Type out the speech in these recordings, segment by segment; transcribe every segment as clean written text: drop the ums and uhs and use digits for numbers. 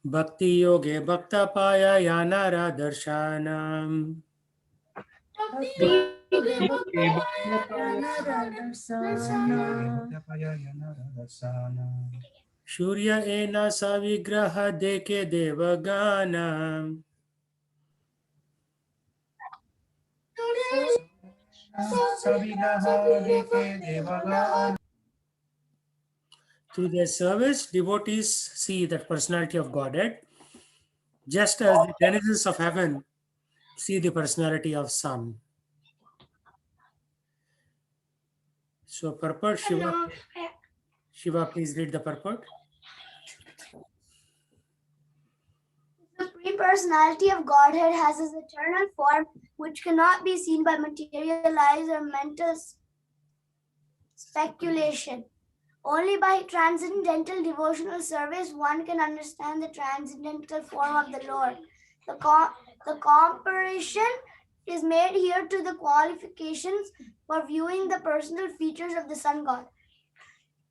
Bhakti yoge bhaktapaya yanara darshanam. Shurya ena savigraha deke devaganam. Through their service, devotees see that personality of Godhead, just as the denizens of heaven see the personality of Sun. So, purport, Shiva, please read the purport. The Supreme Personality of Godhead has its eternal form, which cannot be seen by materialized or mental speculation. Only by transcendental devotional service one can understand the transcendental form of the Lord. The comparison is made here to the qualifications for viewing the personal features of the sun god.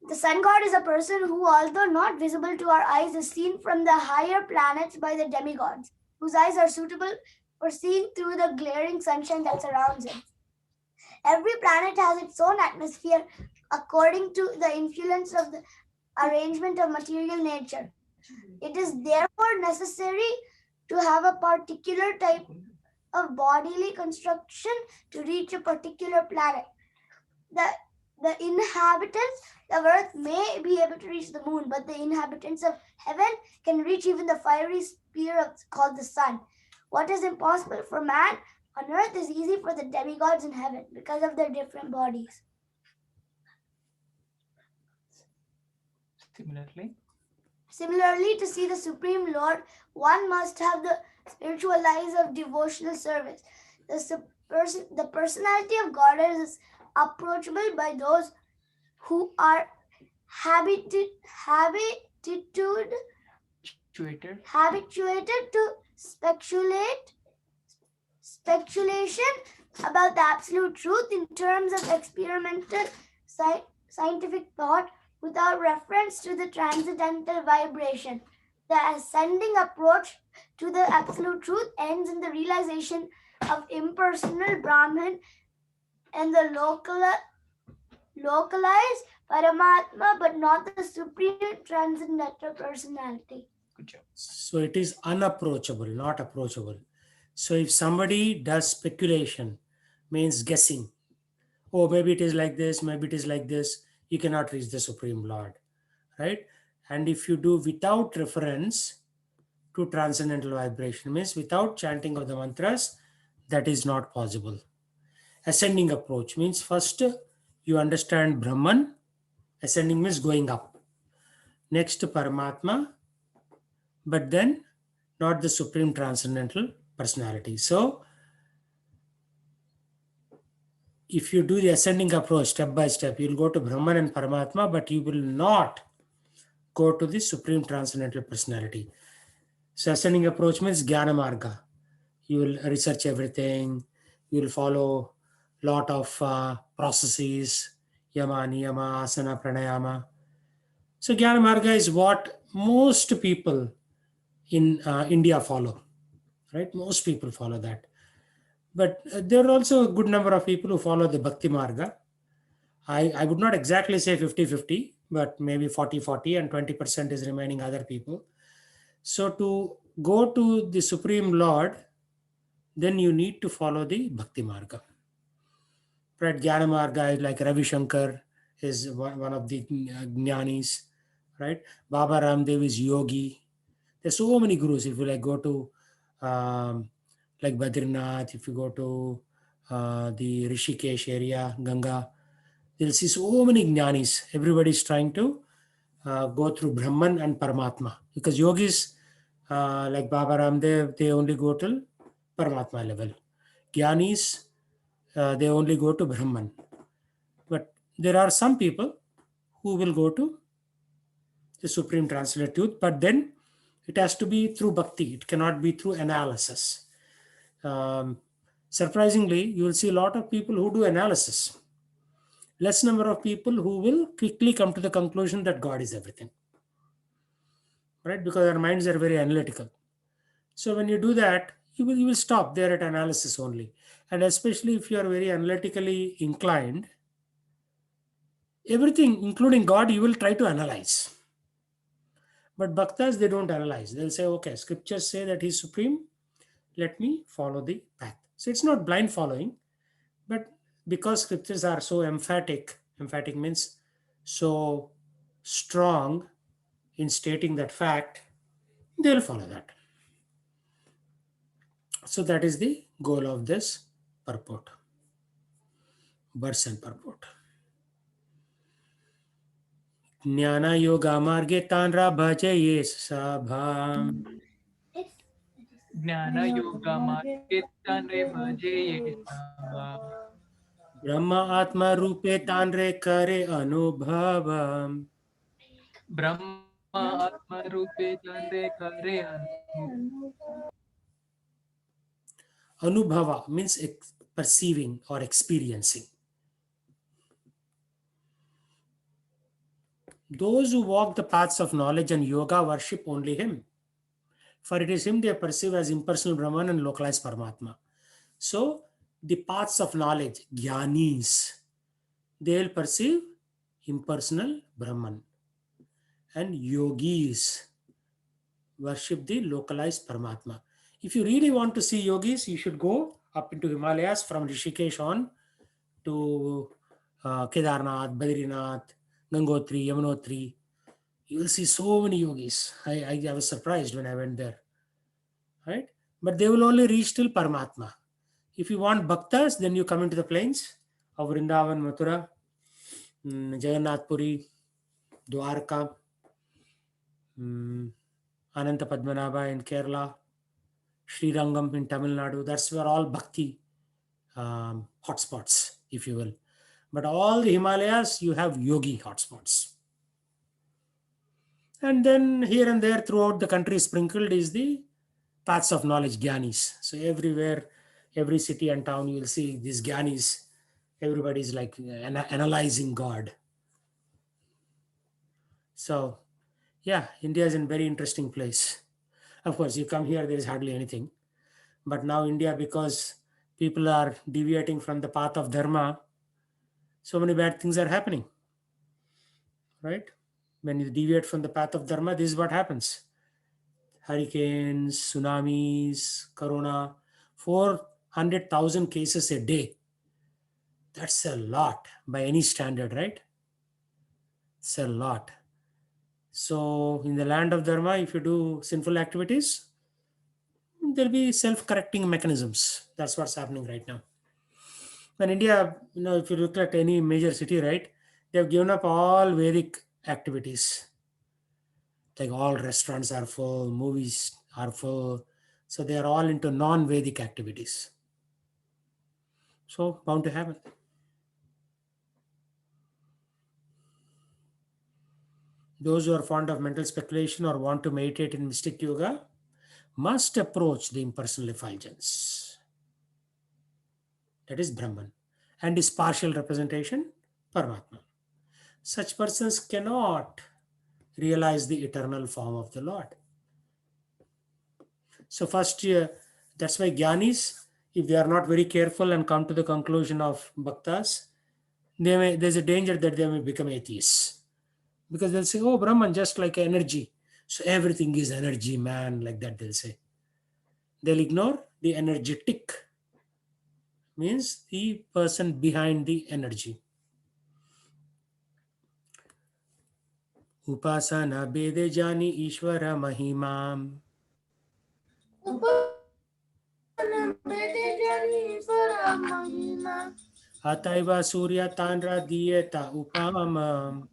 The sun god is a person who, although not visible to our eyes, is seen from the higher planets by the demigods, whose eyes are suitable for seeing through the glaring sunshine that surrounds him. Every planet has its own atmosphere according to the influence of the arrangement of material nature. It is therefore necessary to have a particular type of bodily construction to reach a particular planet. The inhabitants of Earth may be able to reach the moon, but the inhabitants of heaven can reach even the fiery sphere called the sun. What is impossible for man on Earth is easy for the demigods in heaven because of their different bodies. Similarly, to see the Supreme Lord, one must have the spiritual eyes of devotional service. The personality of God is approachable by those who are habituated to speculation about the absolute truth in terms of experimental scientific thought without reference to the transcendental vibration. The ascending approach to the absolute truth ends in the realization of impersonal Brahman and the localized Paramatma, but not the supreme transcendental personality. Good job. So it is unapproachable, not approachable. So if somebody does speculation, means guessing, oh, maybe it is like this, maybe it is like this, you cannot reach the Supreme Lord, right? And if you do without reference to transcendental vibration, means without chanting of the mantras, that is not possible. Ascending approach means first you understand Brahman, ascending means going up. Next Paramatma, but then not the supreme transcendental personality. So if you do the ascending approach step by step, you'll go to Brahman and Paramatma, but you will not go to the supreme transcendental personality. So ascending approach means Jnana Marga. You will research everything. You will follow lot of processes, yama, niyama, asana, pranayama. So Jnana Marga is what most people in India follow, right? Most people follow that. But there are also a good number of people who follow the Bhakti Marga. I would not exactly say 50-50, but maybe 40-40 and 20% is remaining other people. So to go to the Supreme Lord, then you need to follow the Bhakti Marga. Right? Jnana Marga is like Ravi Shankar is one of the Jnanis, right? Baba Ramdev is Yogi. There's so many gurus. If you like go to like Badrinath, if you go to the Rishikesh area, Ganga, you'll see so many jnanis. Everybody is trying to go through Brahman and Paramatma because yogis like Baba Ramdev, they only go till Paramatma level. Jnanis, they only go to Brahman. But there are some people who will go to the Supreme Transcendental Truth, but then it has to be through bhakti. It cannot be through analysis. Surprisingly, you will see a lot of people who do analysis. Less number of people who will quickly come to the conclusion that God is everything. right? Because our minds are very analytical. So when you do that, you will stop there at analysis only. And especially if you are very analytically inclined, everything, including God, you will try to analyze. But bhaktas, they don't analyze. They'll say, okay, scriptures say that he's supreme. Let me follow the path. So it's not blind following, but because scriptures are so emphatic means so strong in stating that fact, they'll follow that. So that is the goal of this purport, verse and purport. ज्ञान योगा मार्गे तानरा भजये सभाम ज्ञानयोगमार्गे भजे ब्रह्म आत्मा रूपे तानरे करे अनुभव ब्रह्म आत्मरूपे चंद्रे करे Anubhava means perceiving or experiencing. Those who walk the paths of knowledge and yoga worship only him. For it is him they perceive as impersonal Brahman and localized Paramatma. So, the paths of knowledge, jnanis, they will perceive impersonal Brahman. And yogis worship the localized Paramatma. If you really want to see yogis, you should go up into Himalayas from Rishikesh on to Kedarnath, Badrinath, Gangotri, Yamunotri. You will see so many yogis. I was surprised when I went there. Right? But they will only reach till Paramatma. If you want bhaktas, then you come into the plains of Vrindavan, Mathura, Jagannath Puri, Dwarka, Ananta Padmanabha in Kerala, Sri Rangam in Tamil Nadu. That's where all bhakti hotspots, if you will. But all the Himalayas, you have yogi hotspots. And then here and there throughout the country sprinkled is the paths of knowledge, jnanis. So everywhere, every city and town, you will see these jnanis. Everybody's like analyzing God. So, yeah, India is a very interesting place. Of course, you come here, there is hardly anything. But now India, because people are deviating from the path of dharma, so many bad things are happening. Right? When you deviate from the path of dharma, this is what happens. Hurricanes, tsunamis, corona, 400,000 cases a day. That's a lot by any standard, right? It's a lot. So in the land of dharma, if you do sinful activities, there'll be self-correcting mechanisms. That's what's happening right now. In India, if you look at any major city, right, they've given up all Vedic activities. Like all restaurants are full, movies are full. So they are all into non-Vedic activities. So bound to happen. Those who are fond of mental speculation or want to meditate in mystic yoga must approach the impersonal effulgence. That is Brahman. And his partial representation, Paramatma. Such persons cannot realize the eternal form of the Lord. So first, that's why Gyanis, if they are not very careful and come to the conclusion of Bhaktas, there's a danger that they may become atheists. Because they'll say, oh, Brahman, just like energy. So everything is energy, man, like that they'll say. They'll ignore the energetic, means the person behind the energy. Upasana bede jani Ishvara mahimam. Ataiva surya tanra diyeta upamam.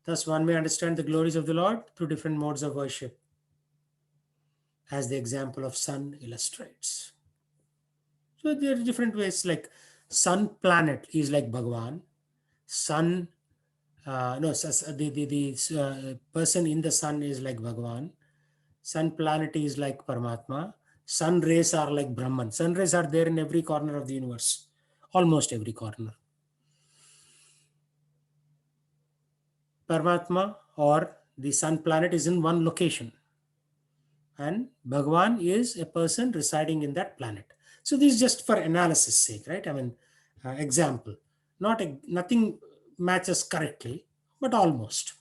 Thus one may understand the glories of the Lord through different modes of worship, as the example of sun illustrates. So there are different ways, like sun planet is like Bhagavan. Sun, the person in the sun is like Bhagavan. Sun planet is like Paramatma. Sun rays are like Brahman. Sun rays are there in every corner of the universe, almost every corner. Paramatma or the sun planet is in one location, and Bhagwan is a person residing in that planet. So this is just for analysis sake, right? I mean, example, nothing matches correctly, but almost.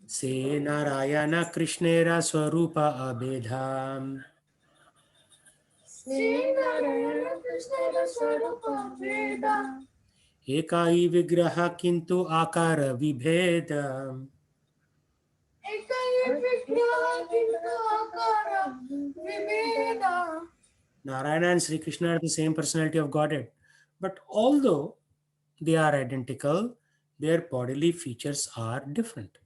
Se Narayana Krishnera Swarupa Abedham Ekai Vigraha Kintu Akara Vibheda. Narayana and Sri Krishna are the same personality of Godhead, but although they are identical, their bodily features are different.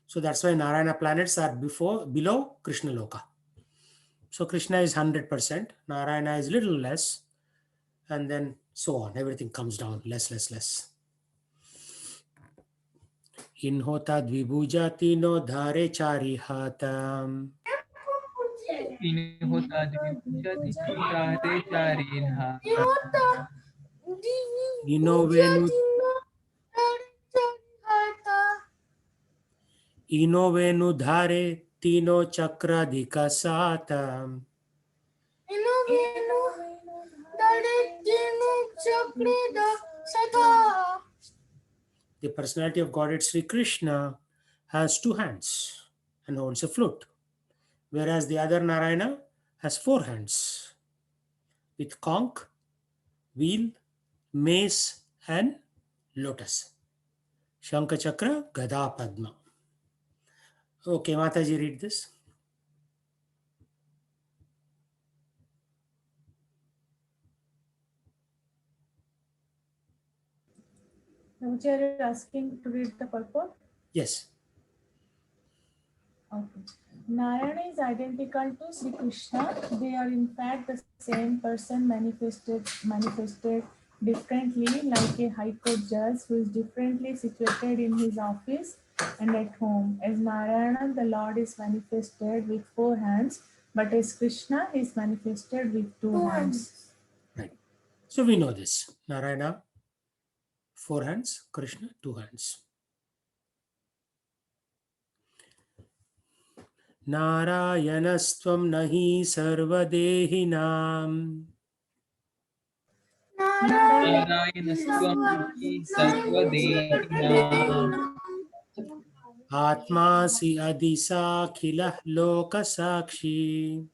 So that's why Narayana planets are below Krishna Loka. So Krishna is 100%, Narayana is little less, and then so on. Everything comes down less. In hota dvibhuja tino dhare chari hatam. इन होता द्विभुजाति चारे चारिन्हा Ino venu dhare tino chakradhika satam. The personality of Godhead Sri Krishna has 2 hands and holds a flute, whereas the other Narayana has 4 hands with conch, wheel, mace, and lotus. Shankha Chakra, Gada Padma. Okay, Mataji, read this. Which are you asking to read the purport? Yes. Okay. Narayana is identical to Sri Krishna. They are in fact the same person manifested differently, like a high court judge who is differently situated in his office and at home. As Narayana, the Lord is manifested with 4 hands, but as Krishna is manifested with 2 hands. Right. So we know this. Narayana, 4 hands, Krishna, 2 hands. Narayanastvam nahi sarvadehinam. नारायणस्त्वं हि सर्वदेहिनां Atmasi adisakhilah lokasakshi.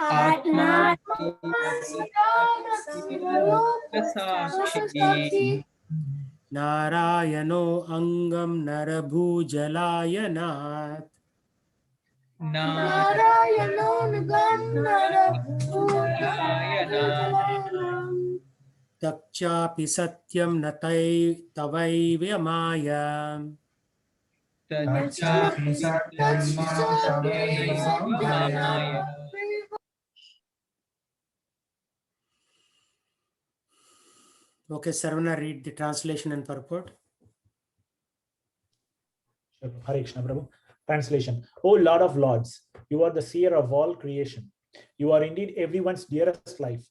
आत्मा साक्षी Narayano angam narabhujalayanath. Takchapi satyam natai tavaivamaya. Okay, Sarvana, read the translation and purport. Hare Krishna Prabhu. Translation. O Lord of Lords, you are the seer of all creation. You are indeed everyone's dearest life.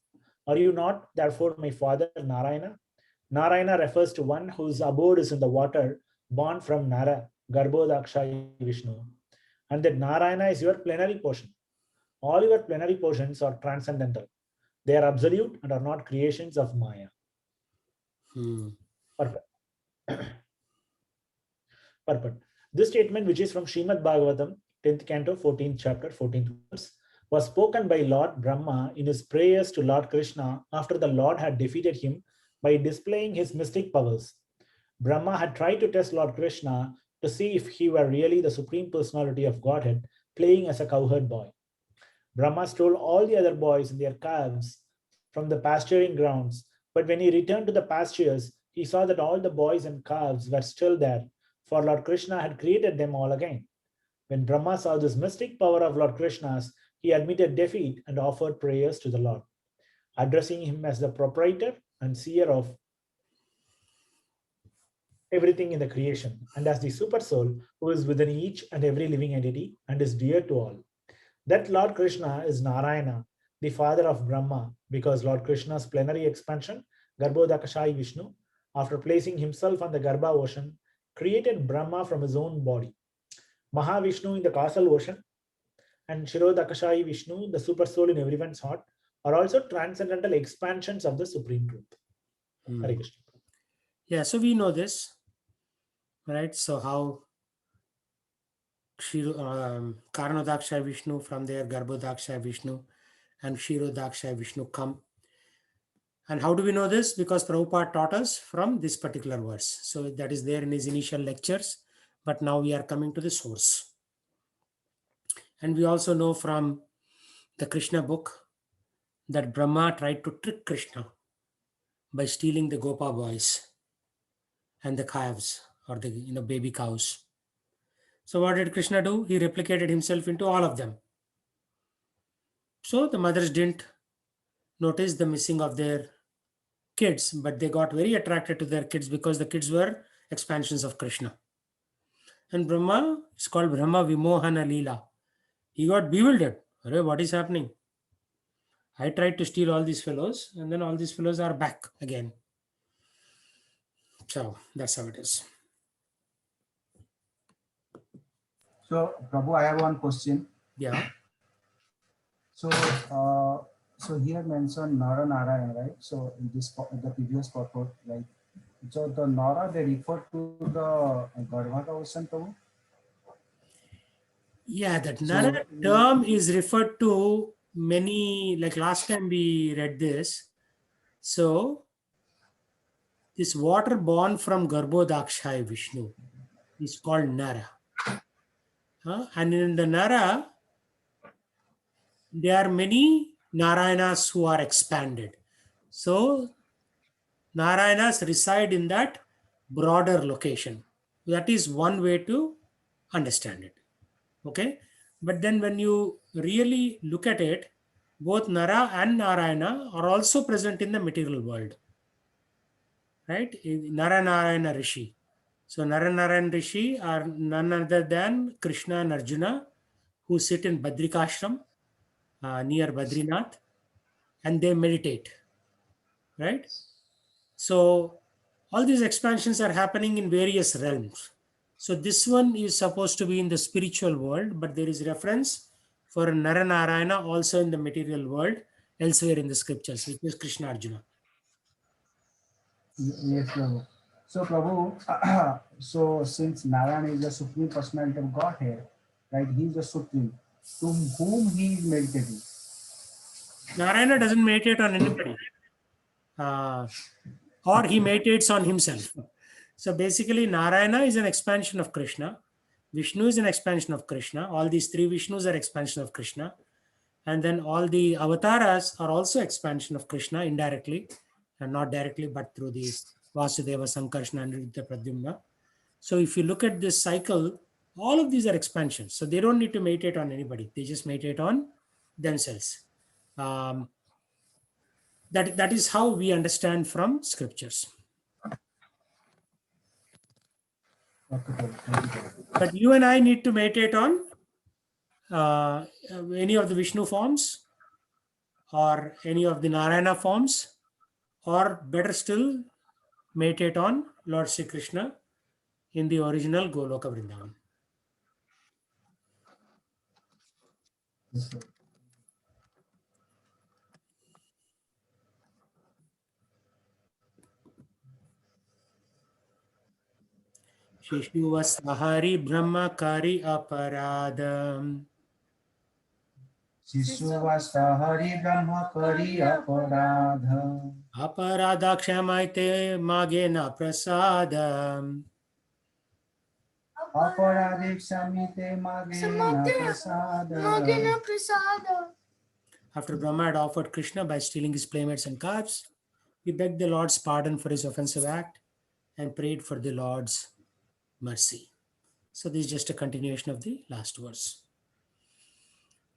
Are you not, therefore, my father Narayana? Narayana refers to one whose abode is in the water, born from Nara, Garbhodaksha Vishnu. And that Narayana is your plenary portion. All your plenary portions are transcendental. They are absolute and are not creations of Maya. Perfect. Perfect. This statement, which is from Srimad Bhagavatam, 10th canto, 14th chapter, 14th verse, was spoken by Lord Brahma in his prayers to Lord Krishna after the Lord had defeated him by displaying his mystic powers. Brahma had tried to test Lord Krishna to see if he were really the Supreme Personality of Godhead playing as a cowherd boy. Brahma stole all the other boys and their calves from the pasturing grounds, but when he returned to the pastures, he saw that all the boys and calves were still there, for Lord Krishna had created them all again. When Brahma saw this mystic power of Lord Krishna's, he admitted defeat and offered prayers to the Lord, addressing him as the proprietor and seer of everything in the creation, and as the super soul who is within each and every living entity and is dear to all. That Lord Krishna is Narayana, the father of Brahma, because Lord Krishna's plenary expansion, Garbhodakashayi Vishnu, after placing himself on the Garbha ocean, created Brahma from his own body. Mahavishnu in the causal ocean and Shirodakashayi Vishnu, the super soul in everyone's heart, are also transcendental expansions of the supreme truth. Hare Krishna. Yeah, so we know this, right? So how Karanodaksha Vishnu, from there Garbhodaksha Vishnu and Kshirodaksha Vishnu come. And how do we know this? Because Prabhupada taught us from this particular verse. So that is there in his initial lectures, but now we are coming to the source. And we also know from the Krishna book that Brahma tried to trick Krishna by stealing the Gopa boys and the calves, or the baby cows. So what did Krishna do? He replicated himself into all of them. So the mothers didn't notice the missing of their kids, but they got very attracted to their kids because the kids were expansions of Krishna. And Brahma is called Brahma Vimohana Leela. He got bewildered. Arey, what is happening? I tried to steal all these fellows, and then all these fellows are back again. So that's how it is. So, Prabhu, I have one question. Yeah. So, so here mentioned Nara Narayana, right? So in this the previous purport, like, so the Nara, they refer to the Garbhaka ocean, Prabhu. Yeah, that Nara term is referred to many, like last time we read this. So this water born from Garbhodakshaya Vishnu is called Nara. And in the Nara, there are many Narayanas who are expanded. So Narayanas reside in that broader location. That is one way to understand it. Okay. But then when you really look at it, both Nara and Narayana are also present in the material world. Right? Nara Narayana Rishi. So Nara Narayana Rishi are none other than Krishna and Arjuna, who sit in Badrikashram near Badrinath, and they meditate. Right? So all these expansions are happening in various realms. So this one is supposed to be in the spiritual world, but there is reference for Naranarayana also in the material world elsewhere in the scriptures, which is Krishna Arjuna. Yes, Prabhu. So, Prabhu, so since Narayana is the supreme personality of Godhead, right? He is the supreme. To whom he is meditating? Narayana doesn't meditate on anybody, or he meditates on himself. So basically, Narayana is an expansion of Krishna. Vishnu is an expansion of Krishna. All these three Vishnus are expansion of Krishna. And then all the avatars are also expansion of Krishna indirectly, and not directly, but through the Vasudeva, Sankarshana, and Nritta Pradyumna. So if you look at this cycle, all of these are expansions. So they don't need to meditate on anybody. They just meditate on themselves. That is how we understand from scriptures. Okay, Prabhu. Thank you, Prabhu. But you and I need to meditate on any of the Vishnu forms, or any of the Narayana forms, or better still, meditate on Lord Sri Krishna in the original Goloka Vrindavan. Yes, Prabhu. Shishuvasahari Brahmakari Aparadam. Shishuvastahari Brahma Kari Aparadha. Aparada Kshamaite Magena Prasadam. Aparadhi Kshamite Magena Prasada. Prasada. After Brahma had offered Krishna by stealing his playmates and calves, he begged the Lord's pardon for his offensive act and prayed for the Lord's mercy. So this is just a continuation of the last verse.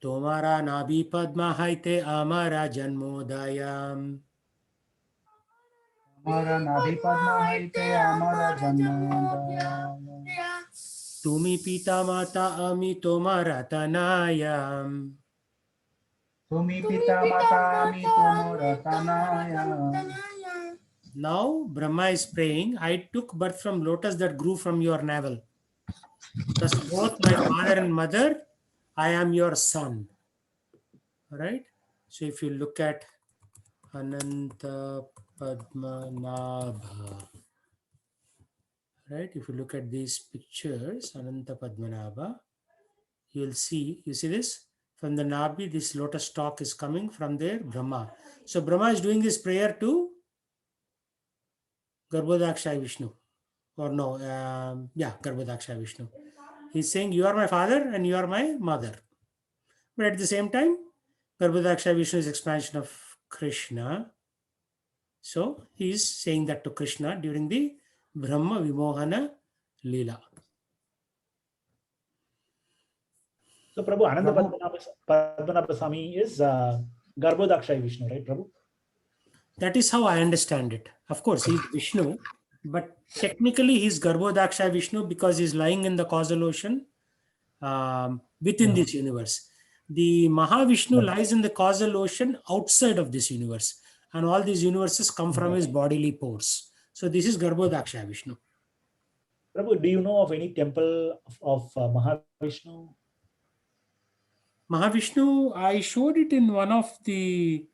Tomara Nabi Padma Haite Amara Janmodayam. Amara Nabi Padma Haite Amara Janmodaya. Tumi Pita Mata Ami Tomara Tanayam. Tumi pita mata mi tumora tanaya. Now Brahma is praying, I took birth from lotus that grew from your navel. Thus both my father and mother, I am your son. All right. So if you look at Ananta Padmanabha, right? If you look at these pictures, Ananta Padmanabha, you see this? From the Nabi, this lotus stalk is coming from there, Brahma. So Brahma is doing this prayer to Garbhodakshaya Vishnu. Or no, Garbhodakshaya Vishnu. He's saying, you are my father and you are my mother. But at the same time, Garbhodakshaya Vishnu is expansion of Krishna. So he's saying that to Krishna during the Brahma Vimohana Leela. So Prabhu, Ananda Prabhu. Padmanabha Swami is Garbhodakshaya Vishnu, right, Prabhu? That is how I understand it. Of course, he's Vishnu, but technically he's Garbhodakshaya Vishnu because he's lying in the causal ocean within this universe. The Mahavishnu lies in the causal ocean outside of this universe, and all these universes come from his bodily pores. So this is Garbhodakshaya Vishnu. Prabhu, do you know of any temple of Mahavishnu? Mahavishnu, I showed it in one of the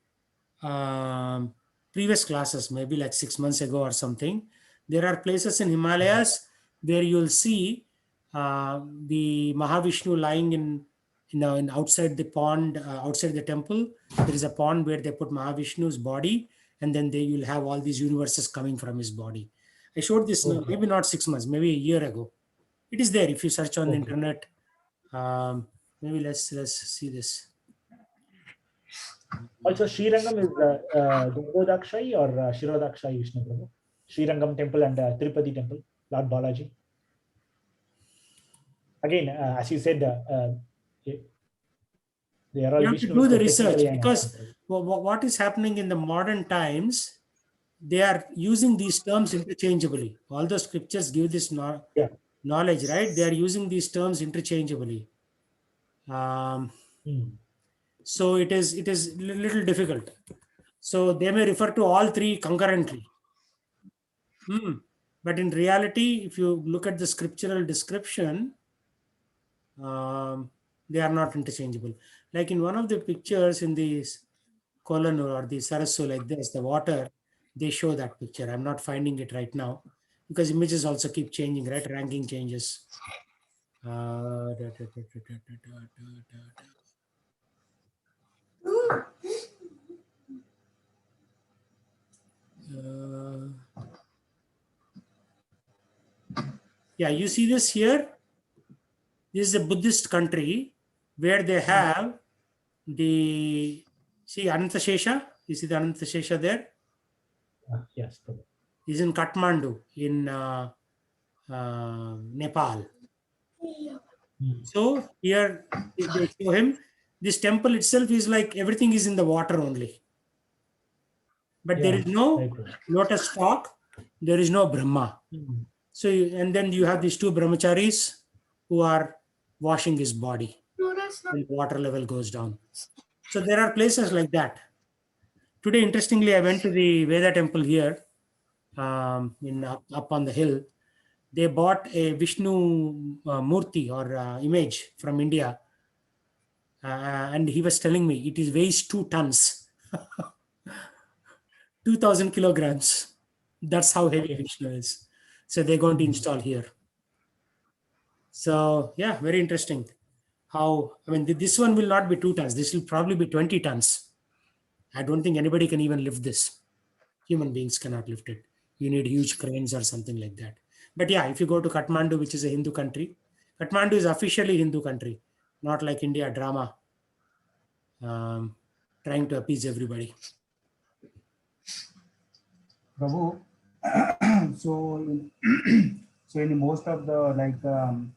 previous classes, maybe like 6 months ago or something. There are places in Himalayas where you'll see the Mahavishnu lying in outside the pond, outside the temple. There is a pond where they put Mahavishnu's body, and then they will have all these universes coming from his body. I showed this maybe not 6 months, maybe a year ago. It is there if you search on the internet. Maybe let's see this. Also, Srirangam is Garbhodakshaya or Shirodakshaya Vishnu, Prabhu? Srirangam temple and Tirupati temple, Lord Balaji. Again, as you said, they are all You have to Vishnu. do the research because what is happening in the modern times, they are using these terms interchangeably. All the scriptures give this knowledge, right? They are using these terms interchangeably. So it is a little difficult. So they may refer to all three concurrently. But in reality, if you look at the scriptural description, they are not interchangeable. Like in one of the pictures in the Kolanur or the Sarasu like this, the water, they show that picture. I'm not finding it right now because images also keep changing, right? Ranking changes. Yeah, you see this here? This is a Buddhist country where they have the, see Anantashesha? You see the Anantashesha there? Yes, Prabhu. He's in Kathmandu in Nepal. So here they show him. This temple itself is like everything is in the water only. But there is no lotus stalk. There is no Brahma. So, and then you have these two brahmacharis who are washing his body. And water level goes down. So there are places like that. Today, interestingly, I went to the Veda temple here up on the hill. They bought a Vishnu Murti or image from India. And he was telling me it weighs 2 tons, 2,000 kilograms. That's how heavy Vishnu is. So they're going to install here. So yeah, very interesting. How, I mean, this one will not be 2 tons. This will probably be 20 tons. I don't think anybody can even lift this. Human beings cannot lift it. You need huge cranes or something like that. But yeah, if you go to Kathmandu, which is a Hindu country, Kathmandu is officially Hindu country, not like India drama, trying to appease everybody. Prabhu, so in most of the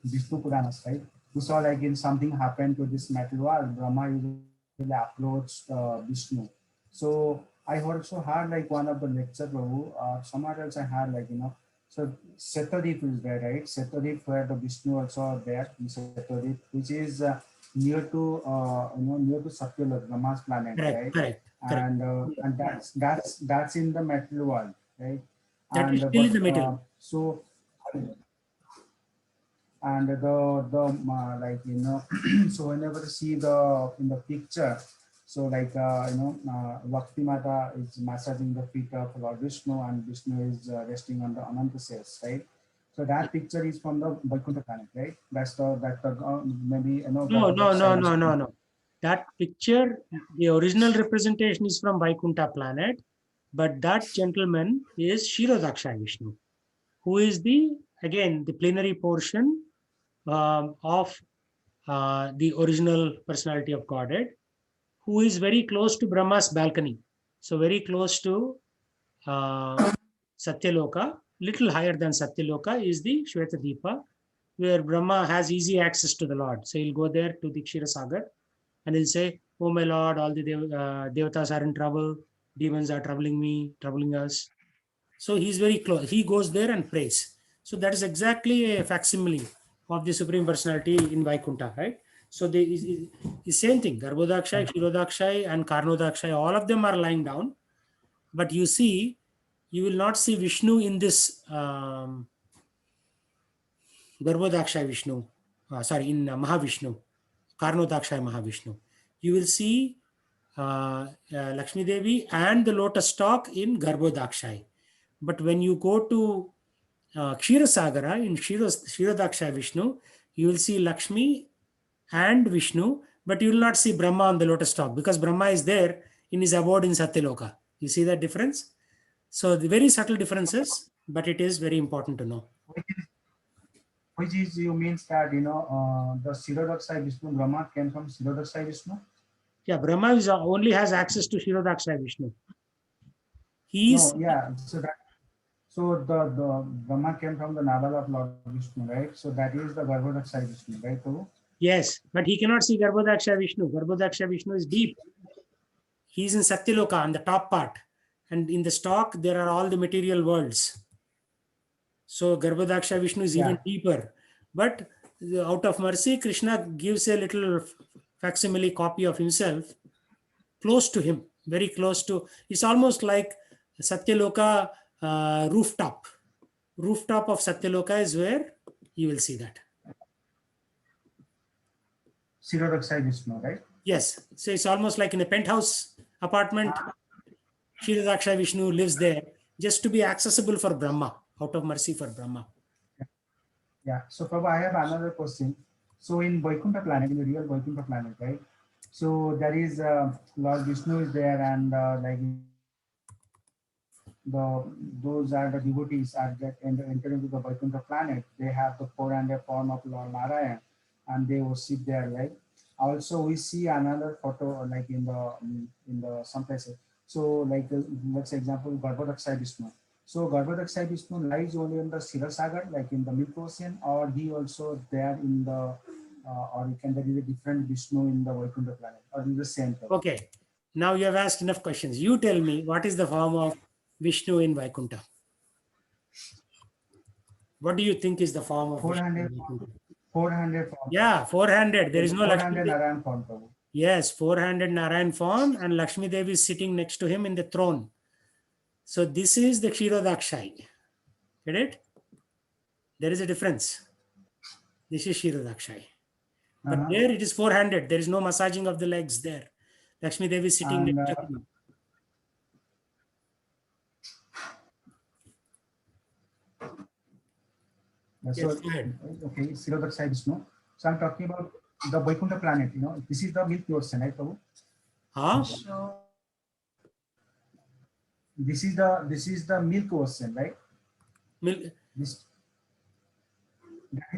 Vishnu Puranas, right? We saw like in something happened to this metal wall, Brahma usually approached Vishnu. So I also had like one of the lecture, Prabhu, somewhere else I had like, so Setadip is there, right? Setadip where the Vishnu also there in Setadip, which is near to near to Satyalok, Brahma's planet, right? Correct. And that's in the material world, right? That is And still in the middle. so and the like so whenever you see the in the picture, so like Lakshmi Mata is massaging the feet of Lord Vishnu, and Vishnu is resting on the Ananta Sales, right? So that picture is from the Vaikuntha planet, right? That's the maybe No. That picture, the original representation is from Vaikuntha planet, but that gentleman is Kshirodaksha Vishnu, who is the plenary portion of the original personality of Godhead, who is very close to Brahma's balcony. So very close to Satyaloka, little higher than Satyaloka is the Shweta where Brahma has easy access to the Lord. So he'll go there to the Kshira Sagar and he'll say, "Oh my Lord, all the devatas are in trouble. Demons are troubling us." So he's very close. He goes there and prays. So that is exactly a facsimile of the Supreme Personality in Vaikuntha, right? So the same thing. Garbhodakshai, Kshirodakshai, and Karnodakshai, all of them are lying down. But you see, you will not see Vishnu in this Garbhodakshai Vishnu, in Mahavishnu, Karnodakshai Mahavishnu. You will see Lakshmi Devi and the lotus stalk in Garbhodakshai. But when you go to Kshirasagara in Kshirodakshai Vishnu, you will see Lakshmi and Vishnu, but you will not see Brahma on the lotus stalk because Brahma is there in his abode in Satyaloka. You see that difference? So the very subtle differences, but it is very important to know. Which is you means that the Kshirodaksha Vishnu, Brahma came from Kshirodaksha Vishnu. Yeah, Brahma only has access to Kshirodaksha Vishnu. He's So the Brahma came from the Naval of Lord Vishnu, right? So that is the Garbhodaksha Vishnu, right, Prabhu? Yes, but he cannot see Garbhodaksha Vishnu. Garbhodaksha Vishnu is deep. He's in Satyaloka on the top part. And in the stalk, there are all the material worlds. So Garbhodaksha Vishnu is even deeper. But out of mercy, Krishna gives a little facsimile copy of himself close to him, very close to. It's almost like Satyaloka rooftop. Rooftop of Satyaloka is where you will see that. Kshirodaksha Vishnu, right? Yes. So it's almost like in a penthouse apartment. Kshirodaksha Vishnu lives there just to be accessible for Brahma, out of mercy for Brahma. Yeah. So Prabhu, I have another question. So in Vaikuntha planet, in the real Vaikuntha planet, right? So there is Lord Vishnu is there, and like those are the devotees that enter into the Vaikuntha planet. They have the 400 form of Lord Narayan, and they worship there, right? Also, we see another photo like in the some places. So like let's say example Garbhodaksha Vishnu. So Garbhodaksha Vishnu lies only in the Kshirosagar, like in the Milk Ocean, or he also there in the or there is a different Vishnu in the Vaikuntha planet, or is the same thing? Okay. Now you have asked enough questions. You tell me what is the form of Vishnu in Vaikuntha? What do you think is the form of 400. Vishnu? 400 form. Yeah, 400. There is no 400 Narayan form. Prabhu. Yes, 400 Narayan form, and Lakshmi Devi is sitting next to him in the throne. So this is the Kshirodakshai. Get it? There is a difference. This is Kshirodakshai. But there it is 400. There is no massaging of the legs there. Lakshmi Devi is sitting next to him. So, okay, Kshirodaksha Vishnu. So I'm talking about the Vaikuntha planet, this is the Milky Ocean, right, Prabhu? Huh? This is the Milky Ocean, right?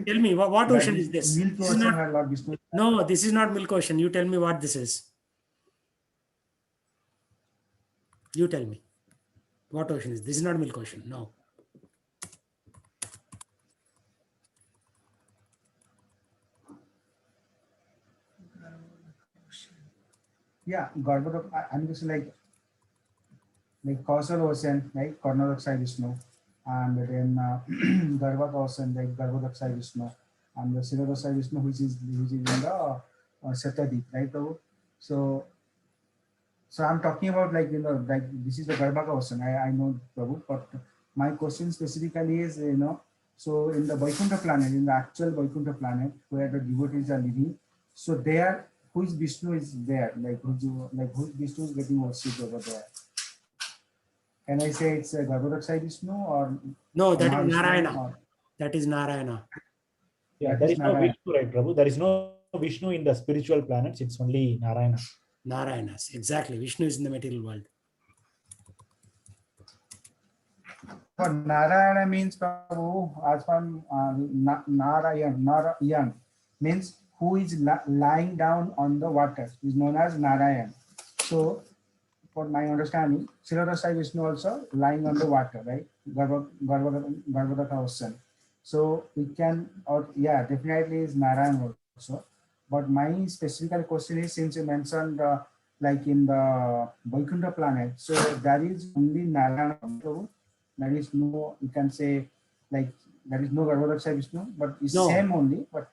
Tell me, what ocean is this? Milky This is Ocean not, where Lord Vishnu. no, this is not Milk Ocean. You tell me what this is. You tell me. What ocean is this? This is not Milk Ocean. No. Yeah, Garbhodaksha, I'm just like Causal Ocean, like Karnadaksha Vishnu, and then Garbhodaksha Ocean, like Garbhodaksha Vishnu, and the Kshirodaksha Vishnu, which is in the Satyadeep, right, Prabhu? So, so I'm talking about like, like this is the Garbhaka ocean. I know, Prabhu, but my question specifically is, so in the Vaikuntha planet, in the actual Vaikuntha planet where the devotees are living, so there, who is Vishnu is there? Who Vishnu is getting worshipped over there? Can I say it's a Garbhodakshay Vishnu or No, that is Mahavishnu Narayana. or- That is Narayana. Yeah, That there is is no Narayana. Vishnu, right, Prabhu? There is no Vishnu in the spiritual planets. It's only Narayana. Narayanas. Exactly. Vishnu is in the material world. So Narayana means, Prabhu, as from Narayan means who is lying down on the water is known as Narayan. So, for my understanding, Sirodasai Vishnu also lying on the water, right? Garbhodaka ocean. So we can, or yeah, definitely is Narayan also. But my specific question is, since you mentioned like in the Vaikuntha planet, so there is only Narayana. There is no, you can say, like there is no Garbhodaka Vishnu, but it's No. same only, but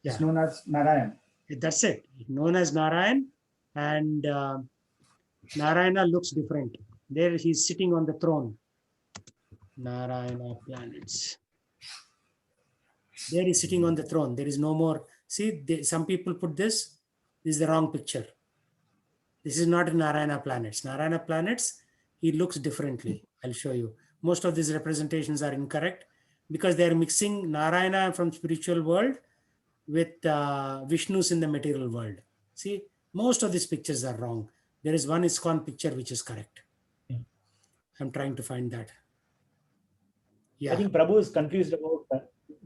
it's Yeah. known as Narayan. That's it. Known as Narayan. And Narayana looks different. There he's sitting on the throne. Narayana planets. There he's sitting on the throne. There is no more. See, some people put this. This is the wrong picture. This is not in Narayana planets. Narayana planets, he looks differently. I'll show you. Most of these representations are incorrect because they are mixing Narayana from spiritual world with Vishnu's in the material world. See, most of these pictures are wrong. There is one ISKCON picture which is correct. Yeah. I'm trying to find that. I Yeah, think Prabhu is confused about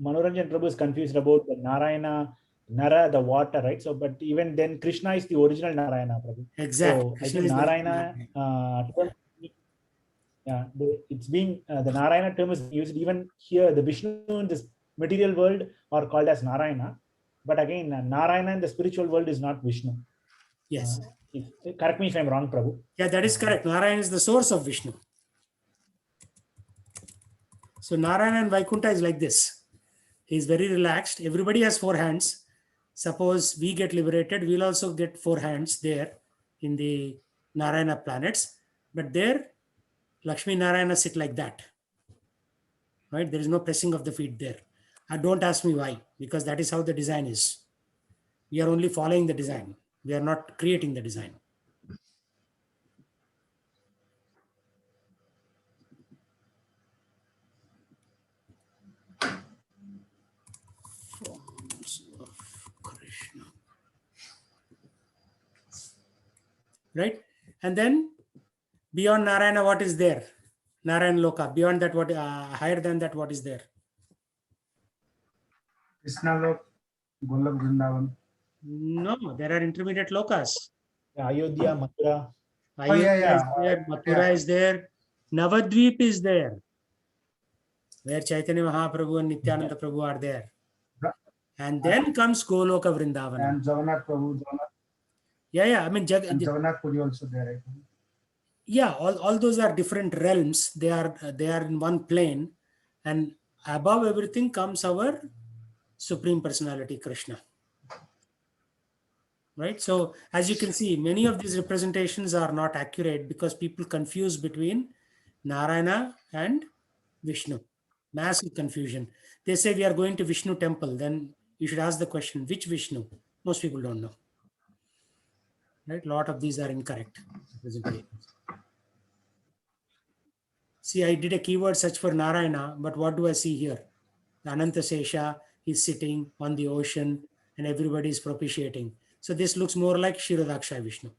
Manoranjan Prabhu is confused about the Nara, the water, right? So, but even then, Krishna is the original Narayana, Prabhu. exactly. So I Krishna think is the Narayana, yeah, it's being the Narayana term is used even here. The Vishnu in this material world are called as Narayana, but again, Narayana in the spiritual world is not Vishnu. Yes. Correct me if I'm wrong, Prabhu. Yeah, that is correct. Narayana is the source of Vishnu. So Narayana and Vaikuntha is like this. He's very relaxed. Everybody has four hands. Suppose we get liberated, we'll also get four hands there in the Narayana planets. But there, Lakshmi Narayana sit like that. Right? There is no pressing of the feet there. Don't ask me why, because that is how the design is. We are only following the design. We are not creating the design. Forms of Krishna. Right? And then beyond Narayana, what is there? Narayan Loka. Beyond that, what higher than that, what is there? Krishna Lok, Golok Vrindavan. No, there are intermediate lokas. Ayodhya, Mathura. Ayodhya yeah. is there, Mathura is there, Navadvip is there, where Chaitanya Mahaprabhu and Nityananda Prabhu are there. And then comes Goloka Vrindavan. And Jagannath Prabhu, Yeah. I mean, and Jagannath Puri also there, I think. Yeah, all those are different realms. They are in one plane, and above everything comes our Supreme Personality, Krishna. Right? So as you can see, many of these representations are not accurate because people confuse between Narayana and Vishnu. Massive confusion. They say we are going to Vishnu temple. Then you should ask the question, which Vishnu? Most people don't know. Right? A lot of these are incorrect representations. See, I did a keyword search for Narayana, but what do I see here? The Ananta Sesha is sitting on the ocean and everybody is propitiating. So this looks more like Kshirodakshay Vishnu.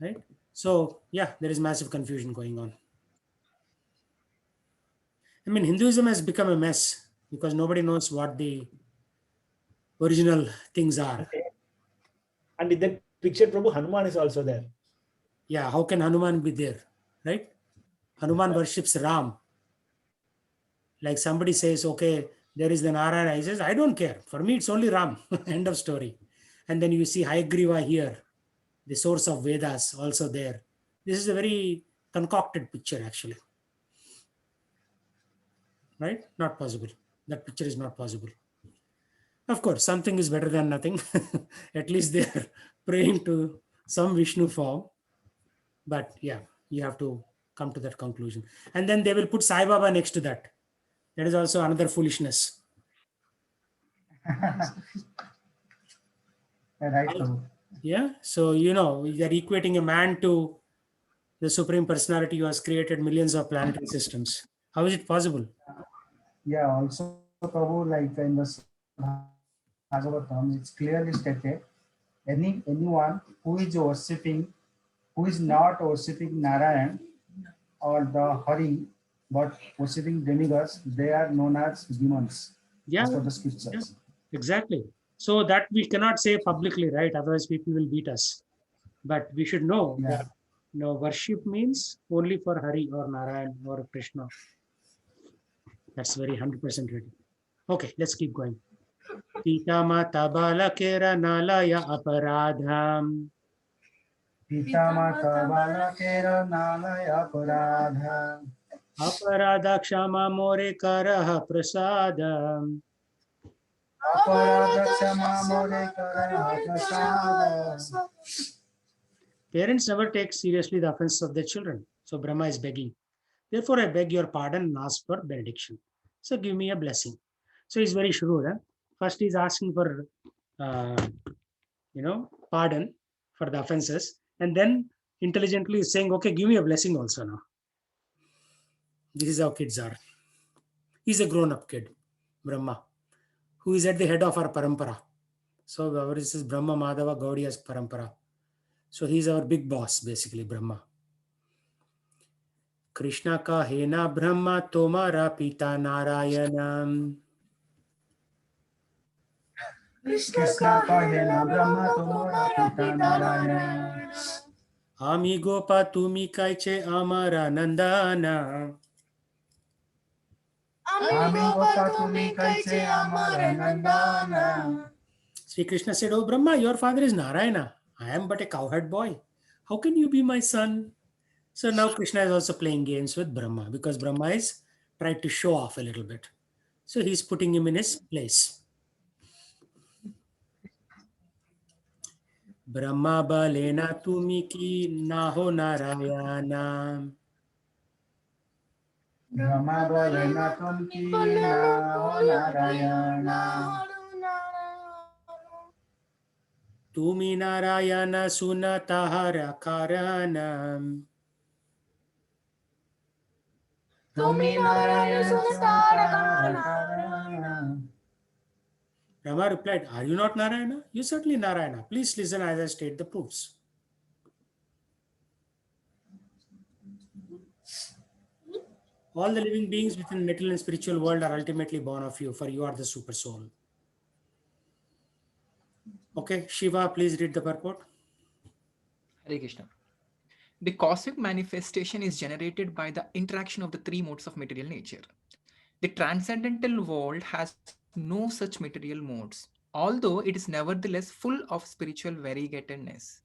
Right? So yeah, there is massive confusion going on. I mean, Hinduism has become a mess because nobody knows what the original things are. And in that picture, Prabhu, Hanuman is also there. Yeah, how can Hanuman be there? Right? Hanuman worships Ram. Like somebody says, okay, there is the Narayana. He says, I don't care. For me, it's only Ram. End of story. And then you see Hayagriva here, the source of Vedas also there. This is a very concocted picture actually. Right? Not possible. That picture is not possible. Of course, something is better than nothing. At least they are praying to some Vishnu form. But yeah, you have to come to that conclusion. And then they will put Sai Baba next to that. That is also another foolishness. Right, Prabhu. Yeah. So, you know, they are equating a man to the Supreme Personality who has created millions of planetary systems. How is it possible? Yeah, also Prabhu, like in the Bhagavatam, it's clearly stated, anyone who is worshipping, who is not worshipping Narayan or the Hari, but worshipping demigods, they are known as demons, Yeah, as per the scriptures. exactly. So that we cannot say publicly, right? Otherwise, people will beat us. But we should know Yeah. that worship means only for Hari or Narayan or Krishna. That's very 100% ready. Okay, let's keep going. Pita mata balakera nalaya aparadham. Pitamata balakera nalaya aparadha. Aparadha kshama more karaha prasadam. Aparadha kshama more karaha prasada. Parents never take seriously the offense of their children. So Brahma is begging. Therefore, I beg your pardon and ask for benediction. So give me a blessing. So he's very shrewd. Huh? First, he's asking for, pardon for the offenses. And then intelligently he's saying, okay, give me a blessing also now. This is how kids are. He's a grown-up kid, Brahma, who is at the head of our parampara. So our this is Brahma Madhava Gaudiya's parampara. So he's our big boss, basically, Brahma. Krishna ka hai na Brahma tomara pita Narayana. Krishna ka hai na Brahma tumara pita Narayana. Ami gopa tumi kaiche amara nandana. Ami gopa tumi kaise amara nandana. Sri Krishna said, oh Brahma, your father is Narayana. I am but a cowherd boy. How can you be my son? So now Krishna is also playing games with Brahma because Brahma is trying to show off a little bit. So he's putting him in his place. Brahma balena tumi ki naho Narayana. Brahma balena tumki na Narayana. Tumi Narayana sunatahara karanam. Tumi Narayana sunatahara. Brahma replied, are you not Narayana? You certainly Narayana. Please listen as I state the proofs. All the living beings within material and spiritual world are ultimately born of you, for you are the super soul. Okay, Shiva, please read the purport. Hare Krishna. The cosmic manifestation is generated by the interaction of the three modes of material nature. The transcendental world has no such material modes, although it is nevertheless full of spiritual variegatedness.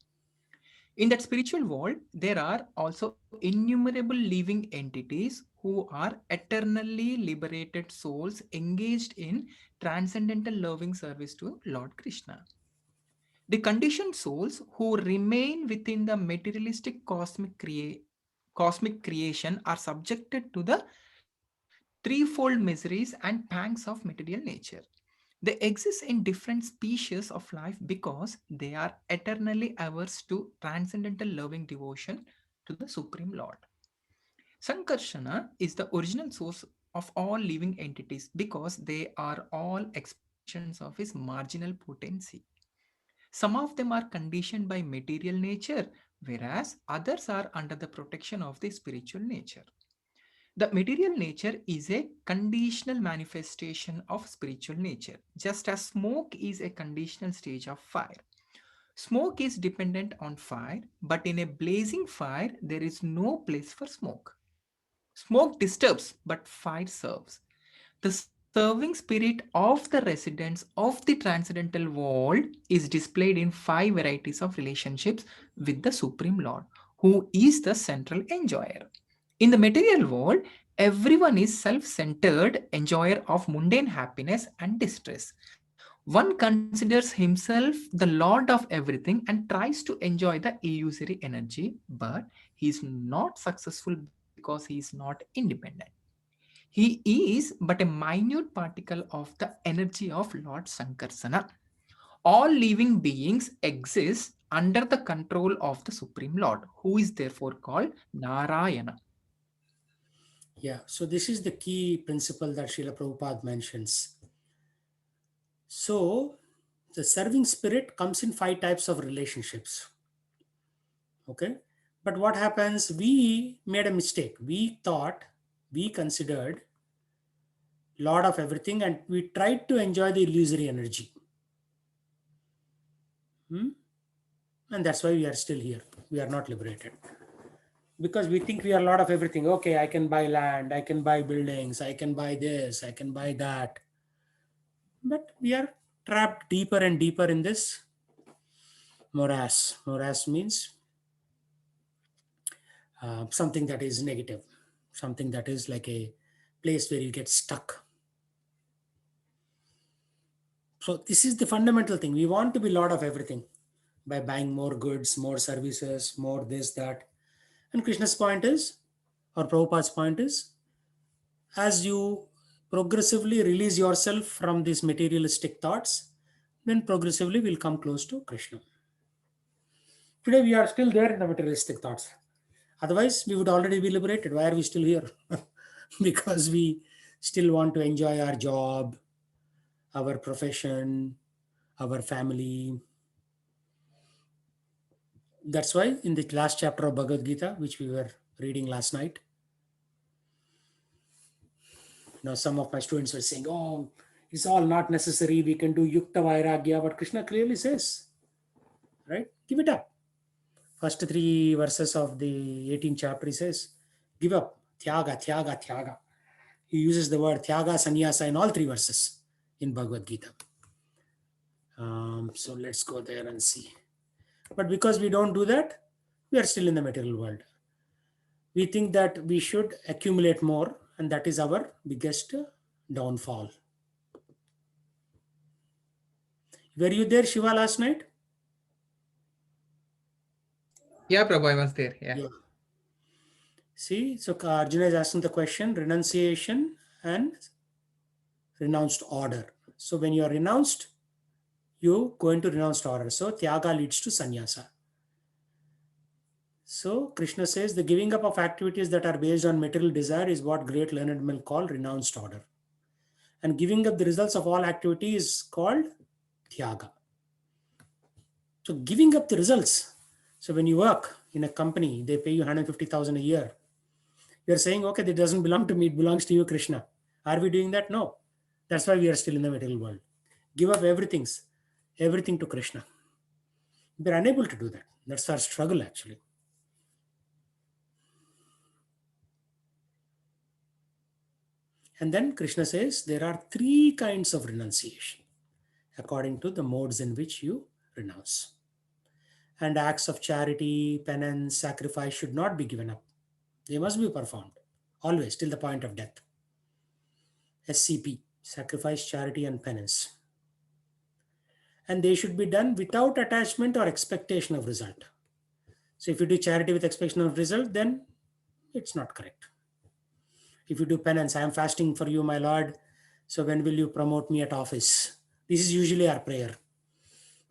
In that spiritual world, there are also innumerable living entities who are eternally liberated souls engaged in transcendental loving service to Lord Krishna. The conditioned souls who remain within the materialistic cosmic creation are subjected to the threefold miseries and pangs of material nature. They exist in different species of life because they are eternally averse to transcendental loving devotion to the Supreme Lord. Sankarshana is the original source of all living entities because they are all expressions of his marginal potency. Some of them are conditioned by material nature, whereas others are under the protection of the spiritual nature. The material nature is a conditional manifestation of spiritual nature, just as smoke is a conditional stage of fire. Smoke is dependent on fire, but in a blazing fire, there is no place for smoke. Smoke disturbs, but fire serves. The serving spirit of the residents of the transcendental world is displayed in 5 varieties of relationships with the Supreme Lord, who is the central enjoyer. In the material world, everyone is self-centered enjoyer of mundane happiness and distress, One considers himself the lord of everything and tries to enjoy the illusory energy, but he is not successful because he is not independent. He is but a minute particle of the energy of Lord Sankarsana. All living beings exist under the control of the Supreme Lord, who is therefore called Narayana. Yeah, so this is the key principle that Srila Prabhupada mentions. So, the serving spirit comes in 5 types of relationships. Okay, but what happens? We made a mistake. We considered Lord of everything, and we tried to enjoy the illusory energy. And that's why we are still here. We are not liberated. Because we think we are Lord of everything. Okay, I can buy land, I can buy buildings, I can buy this, I can buy that. But we are trapped deeper and deeper in this morass. Morass means something that is negative, something that is like a place where you get stuck. So this is the fundamental thing. We want to be Lord of everything by buying more goods, more services, more this, that. And Krishna's point is, or Prabhupada's point is, as you progressively release yourself from these materialistic thoughts, then progressively we'll come close to Krishna. Today we are still there in the materialistic thoughts. Otherwise, we would already be liberated. Why are we still here? Because we still want to enjoy our job, our profession, our family. That's why in the last chapter of Bhagavad Gita, which we were reading last night, some of my students were saying, oh, it's all not necessary. We can do Yukta Vairagya. But Krishna clearly says, right? Give it up. First 3 verses of the 18th chapter, he says, give up. Tyaga, tyaga, tyaga. He uses the word tyaga, sannyasa in all 3 verses in Bhagavad Gita. So let's go there and see. But because we don't do that, we are still in the material world. We think that we should accumulate more, and that is our biggest downfall. Were you there, Shiva, last night? Yeah, Prabhu, I was there. Yeah. See, so Arjuna is asking the question, renunciation and renounced order. So when you are renounced, you go into renounced order. So Tyaga leads to sannyasa. So Krishna says the giving up of activities that are based on material desire is what great learned men call renounced order. And giving up the results of all activity is called Tyaga. So giving up the results. So when you work in a company, they pay you 150,000 a year. You're saying, okay, that doesn't belong to me, it belongs to you, Krishna. Are we doing that? No. That's why we are still in the material world. Give up everything to Krishna. We're unable to do that. That's our struggle, actually. And then Krishna says there are 3 kinds of renunciation according to the modes in which you renounce. And acts of charity, penance, sacrifice should not be given up. They must be performed always till the point of death. SCP, sacrifice, charity, and penance. And they should be done without attachment or expectation of result. So if you do charity with expectation of result, then it's not correct. If you do penance, I am fasting for you, my Lord, so when will you promote me at office? This is usually our prayer.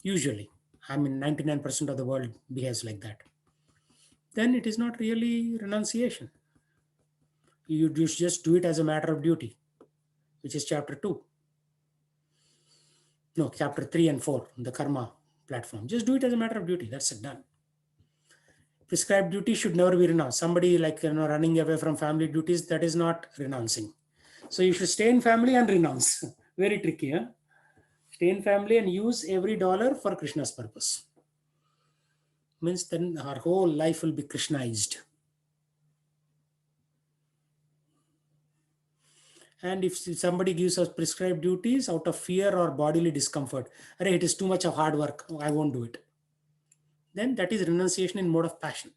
Usually. 99% of the world behaves like that. Then it is not really renunciation. You just do it as a matter of duty, which is chapter 2. No, chapter 3 and 4, the karma platform. Just do it as a matter of duty. That's it, done. Prescribed duty should never be renounced. Somebody running away from family duties, that is not renouncing. So you should stay in family and renounce. Very tricky, huh? Stay in family and use every dollar for Krishna's purpose. Means then our whole life will be Krishnaized. And if somebody gives us prescribed duties out of fear or bodily discomfort, it is too much of hard work, I won't do it. Then that is renunciation in mode of passion.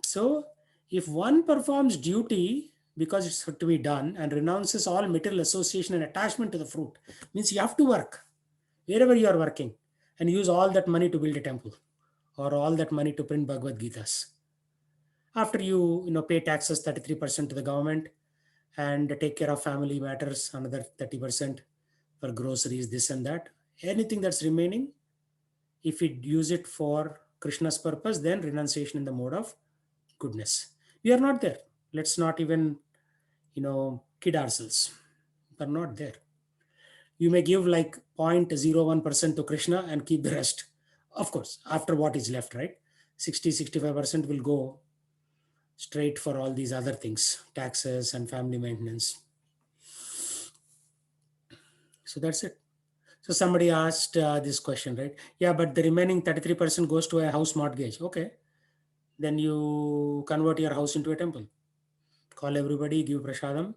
So if one performs duty because it's to be done, and renounces all material association and attachment to the fruit. Means you have to work wherever you are working and use all that money to build a temple or all that money to print Bhagavad Gitas. After you pay taxes 33% to the government and take care of family matters, another 30% for groceries, this and that. Anything that's remaining, if we use it for Krishna's purpose, then renunciation in the mode of goodness. We are not there. Let's not even, kid ourselves. We're not there. You may give like 0.01% to Krishna and keep the rest. Of course, after what is left, right? 60-65% will go straight for all these other things, taxes and family maintenance. So that's it. So somebody asked this question, right? Yeah, but the remaining 33% goes to a house mortgage. Okay. Then you convert your house into a temple. Call everybody, give prasadam.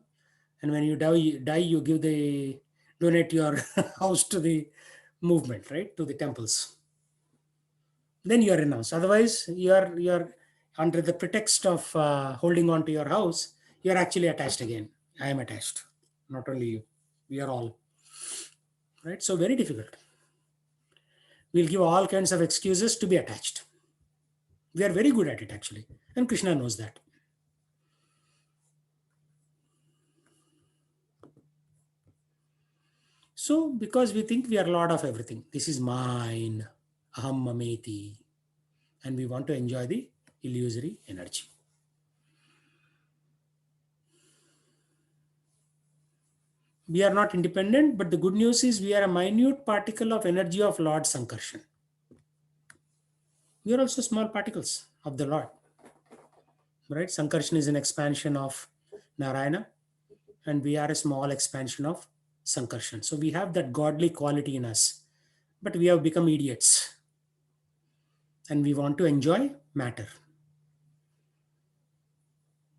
And when you die, you donate your house to the movement, right? To the temples. Then you are renounced. Otherwise, you're under the pretext of holding on to your house, you're actually attached again. I am attached. Not only you. We are all. Right? So very difficult. We'll give all kinds of excuses to be attached. We are very good at it actually. And Krishna knows that. So because we think we are lord of everything, this is mine, aham mameti, and we want to enjoy the illusory energy. We are not independent, but the good news is we are a minute particle of energy of Lord Sankarshan. We are also small particles of the Lord. Right? Sankarshan is an expansion of Narayana, and we are a small expansion of Sankarshan. So we have that godly quality in us, but we have become idiots. And we want to enjoy matter.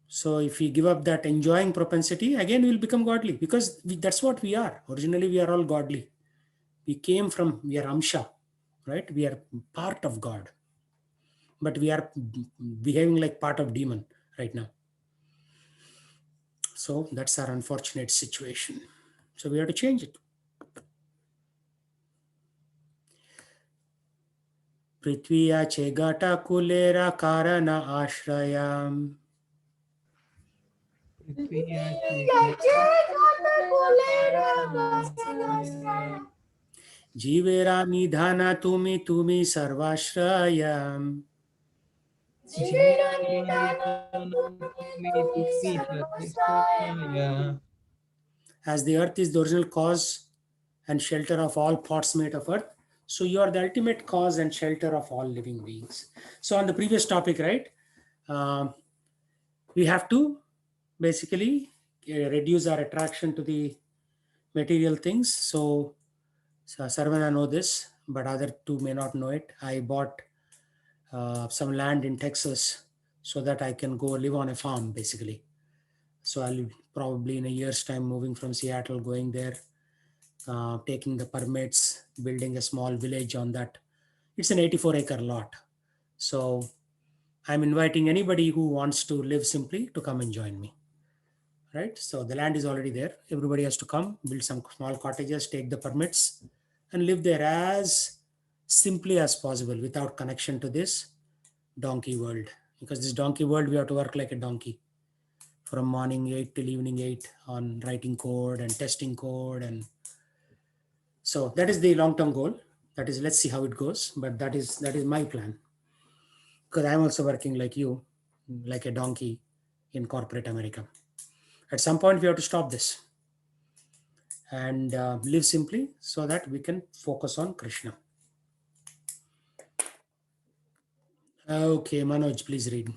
So if we give up that enjoying propensity, again we will become godly, because that's what we are. Originally we are all godly. We are Amsha, right? We are part of God. But we are behaving like part of demon right now. So that's our unfortunate situation. So we have to change it. Prithviya chegata kulera karana ashrayam. Jivera nidhana tumi sarvashrayam. As the earth is the original cause and shelter of all pots made of earth, so you are the ultimate cause and shelter of all living beings. So on the previous topic, right, we have to basically reduce our attraction to the material things. So Sarvana know this, but other two may not know it. I bought some land in Texas so that I can go live on a farm, basically. So I'll probably in a year's time moving from Seattle, going there, taking the permits, building a small village on that. It's an 84-acre lot. So I'm inviting anybody who wants to live simply to come and join me. Right? So the land is already there. Everybody has to come, build some small cottages, take the permits, and live there as simply as possible without connection to this donkey world. Because this donkey world, we have to work like a donkey from morning 8 till evening 8 on writing code and testing code. And so that is the long-term goal. That is, let's see how it goes. But that is my plan. Because I'm also working like you, like a donkey in corporate America. At some point, we have to stop this and live simply so that we can focus on Krishna. Okay, Manoj, please read.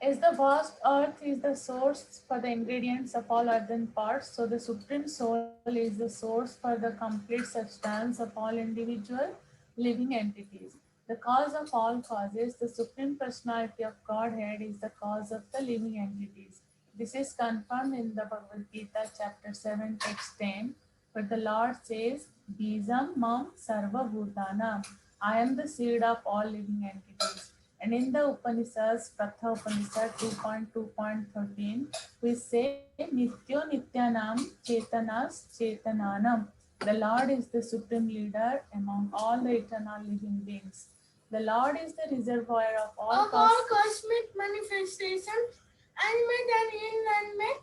As the vast earth is the source for the ingredients of all earthen parts, so the Supreme Soul is the source for the complete substance of all individual living entities. The cause of all causes, the Supreme Personality of Godhead is the cause of the living entities. This is confirmed in the Bhagavad Gita, chapter 7, text 10, where the Lord says, Bijam Mam Sarva Bhutanam. I am the seed of all living entities. And in the Upanishads, Pratha Upanishad 2.2.13, we say Nityo Nityanam Chetanas Chetananam. The Lord is the supreme leader among all the eternal living beings. The Lord is the reservoir of all cosmic manifestations, animate and inanimate.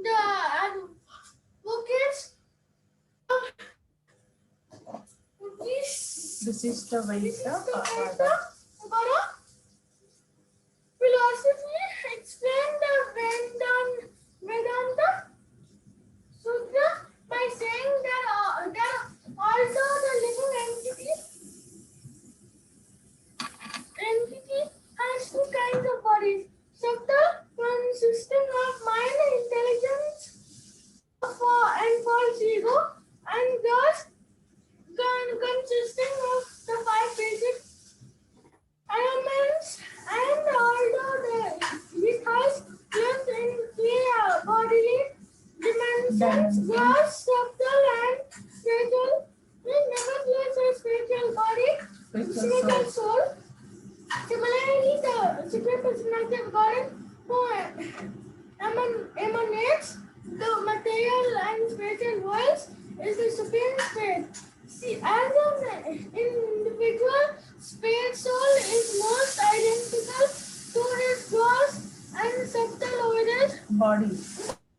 The advocates Vishishtavaita philosophy explained the Vedanta Sutra by saying that although the living entity has two kinds of bodies, subtle consisting of mind, intelligence, and false ego, and thus consisting of the five basic elements, and although it has lived in three bodily dimensions, gross, subtle, and spiritual, it nevertheless a spiritual body, spiritual soul. Similarly, the supreme personality of God who emanates the material and spiritual worlds is the supreme spirit. See, as an individual, spirit soul is most identical to his gross and subtle orders. body.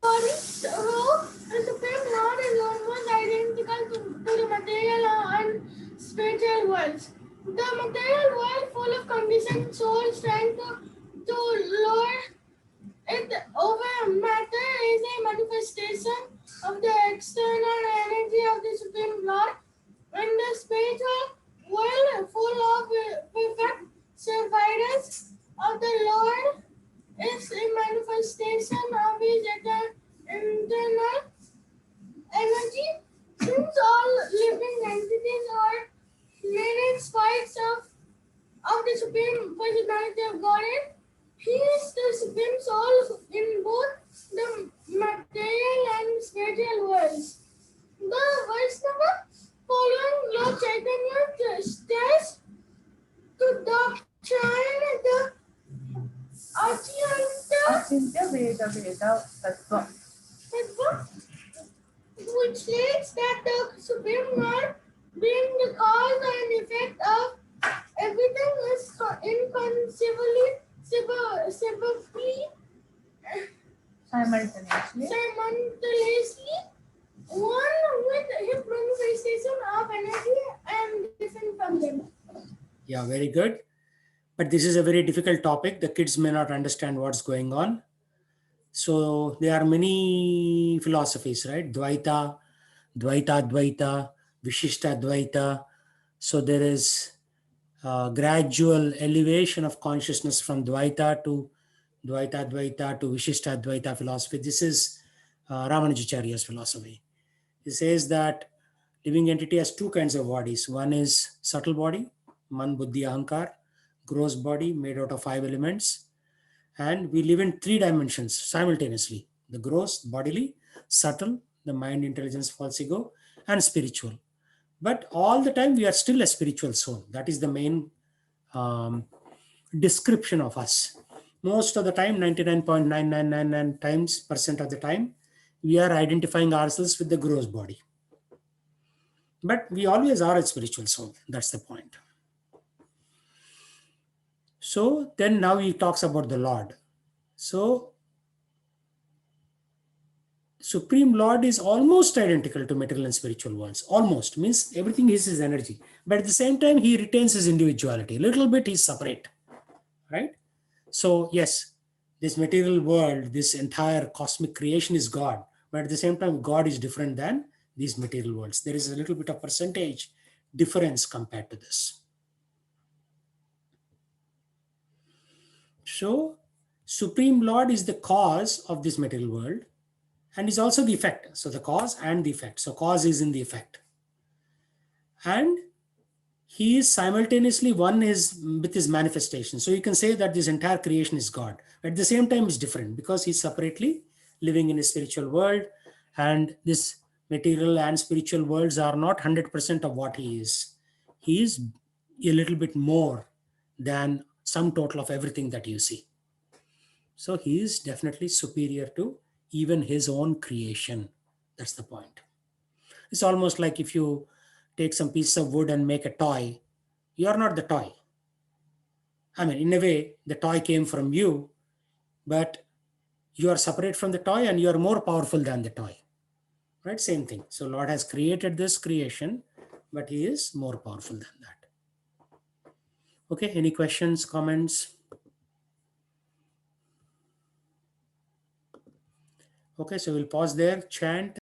Body, so the supreme Lord is almost identical to the material and spiritual worlds. The material world, full of conditioned souls trying to lure it over matter, is a manifestation of the external energy of the Supreme Lord. And the spiritual world, full of perfect servitors of the Lord, is a manifestation of his internal energy. Since all living entities are mirrored spikes of the Supreme Personality of Godhead, he is the Supreme Soul in both the material and spiritual worlds. The Vaishnava, following Lord Chaitanya, states to doctrine the Achintya Veda Tattva. Which states that the Supreme Lord, being the cause and effect of everything, is inconceivably simultaneously one with his manifestation of energy and different from them. Yeah, very good. But this is a very difficult topic. The kids may not understand what's going on. So there are many philosophies, right? Dvaita, Dvaita, Vishishta Dvaita. So there is gradual elevation of consciousness from Dvaita to Vishishta Dvaita philosophy. This is Ramanujacharya's philosophy. He says that living entity has two kinds of bodies. One is subtle body, Man, Buddhi, Ahankar, gross body made out of 5 elements. And we live in 3 dimensions simultaneously: the gross, bodily; subtle, the mind, intelligence, false ego; and spiritual. But all the time we are still a spiritual soul. That is the main description of us. Most of the time, 99.9999 times percent of the time, we are identifying ourselves with the gross body. But we always are a spiritual soul. That's the point. So then now he talks about the Lord. So Supreme Lord is almost identical to material and spiritual worlds. Almost means everything is his energy. But at the same time, he retains his individuality. A little bit he's separate. Right? So yes, this material world, this entire cosmic creation is God. But at the same time, God is different than these material worlds. There is a little bit of percentage difference compared to this. So Supreme Lord is the cause of this material world and is also the effect. So the cause and the effect. So cause is in the effect. And he is simultaneously one is with his manifestation. So you can say that this entire creation is God. At the same time, it's different because he's separately living in a spiritual world, and this material and spiritual worlds are not 100% of what he is. He is a little bit more than sum total of everything that you see. So he is definitely superior to even his own creation. That's the point. It's almost like if you take some piece of wood and make a toy, you're not the toy. I mean, in a way, the toy came from you, but you are separate from the toy and you are more powerful than the toy. Right? Same thing. So Lord has created this creation, but he is more powerful than that. Okay, any questions, comments? Okay, so we'll pause there, chant.